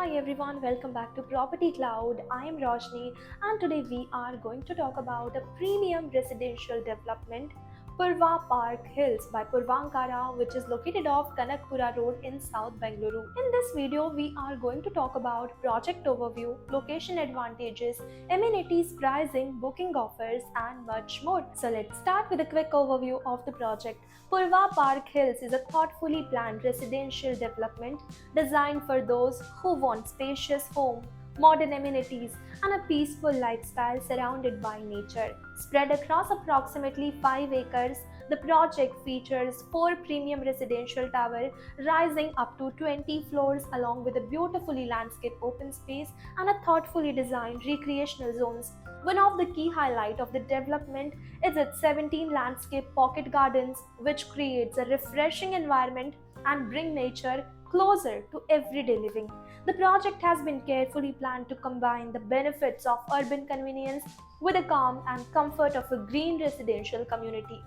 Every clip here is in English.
Hi everyone, welcome back to Property Cloud. I am Roshni and today we are going to talk about a premium residential development, Purva Park Hills by Purvankara, which is located off Kanakpura Road in South Bengaluru. In this video, we are going to talk about project overview, location advantages, amenities, pricing, booking offers and much more. So let's start with a quick overview of the project. Purva Park Hills is a thoughtfully planned residential development designed for those who want spacious home, modern amenities, and a peaceful lifestyle surrounded by nature. Spread across approximately 5 acres, the project features 4 premium residential towers rising up to 20 floors along with a beautifully landscaped open space and a thoughtfully designed recreational zones. One of the key highlights of the development is its 17 landscape pocket gardens, which creates a refreshing environment and bring nature closer to everyday living. The project has been carefully planned to combine the benefits of urban convenience with the calm and comfort of a green residential community.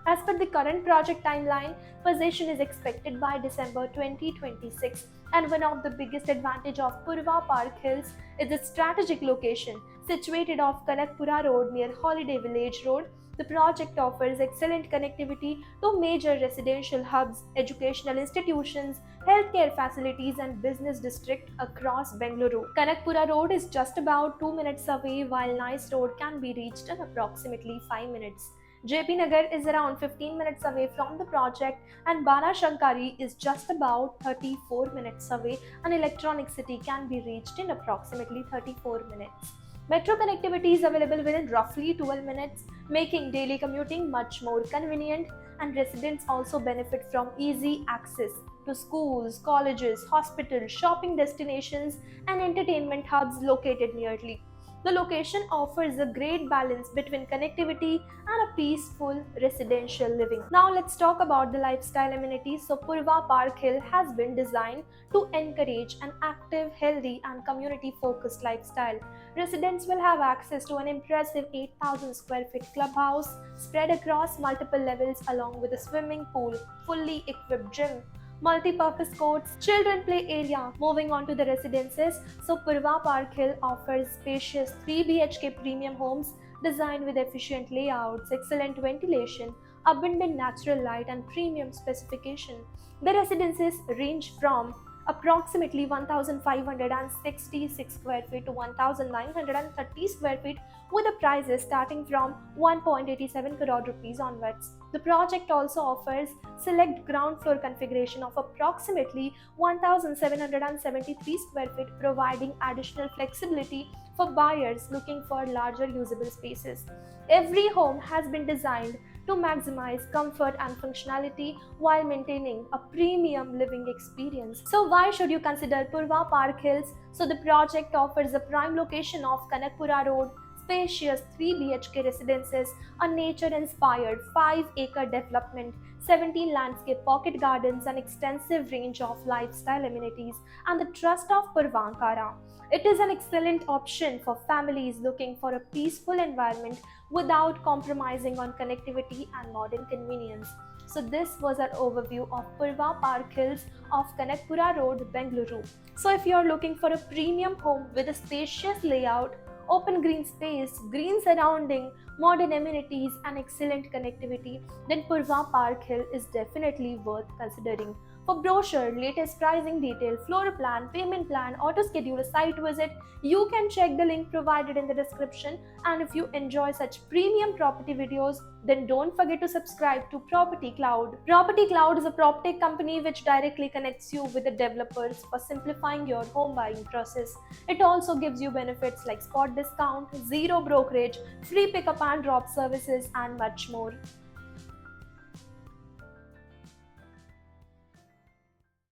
As per the current project timeline, possession is expected by December 2026, and one of the biggest advantages of Purva Park Hills is its strategic location. Situated off Kanakpura Road near Holiday Village Road, the project offers excellent connectivity to major residential hubs, educational institutions, healthcare facilities, and business districts across Bengaluru. Kanakpura Road is just about 2 minutes away, while Nice Road can be reached in approximately 5 minutes. JP Nagar is around 15 minutes away from the project, and Bana Shankari is just about 34 minutes away, and Electronic City can be reached in approximately 34 minutes. Metro connectivity is available within roughly 12 minutes, making daily commuting much more convenient, and residents also benefit from easy access to schools, colleges, hospitals, shopping destinations, and entertainment hubs located nearly. The location offers a great balance between connectivity and a peaceful residential living. Now let's talk about the lifestyle amenities. So Purva Park Hill has been designed to encourage an active, healthy and community-focused lifestyle. Residents will have access to an impressive 8,000 square feet clubhouse spread across multiple levels along with a swimming pool, fully equipped gym, multi-purpose courts, children play area. Moving on to the residences, so Purva Park Hill offers spacious 3 BHK premium homes designed with efficient layouts, excellent ventilation, abundant natural light and premium specification. The residences range from approximately 1566 square feet to 1930 square feet with the prices starting from 1.87 crore rupees onwards. The project also offers select ground floor configuration of approximately 1773 square feet, providing additional flexibility for buyers looking for larger usable spaces. Every home has been designed to maximize comfort and functionality while maintaining a premium living experience. So why should you consider Purva Park Hills? So the project offers a prime location of Kanakpura Road, spacious 3 BHK residences, a nature-inspired 5-acre development, 17 landscape pocket gardens, an extensive range of lifestyle amenities, and the trust of Purvankara. It is an excellent option for families looking for a peaceful environment without compromising on connectivity and modern convenience. So this was our overview of Purva Park Hills of Kanakpura Road, Bengaluru. So if you are looking for a premium home with a spacious layout, open green space, green surrounding, modern amenities and excellent connectivity, then Purva Park Hill is definitely worth considering. For brochure, latest pricing detail, floor plan, payment plan, auto schedule, site visit, you can check the link provided in the description. And if you enjoy such premium property videos, then don't forget to subscribe to Property Cloud. Property Cloud is a PropTech company which directly connects you with the developers for simplifying your home buying process. It also gives you benefits like spot discount, zero brokerage, free pickup and drop services, and much more.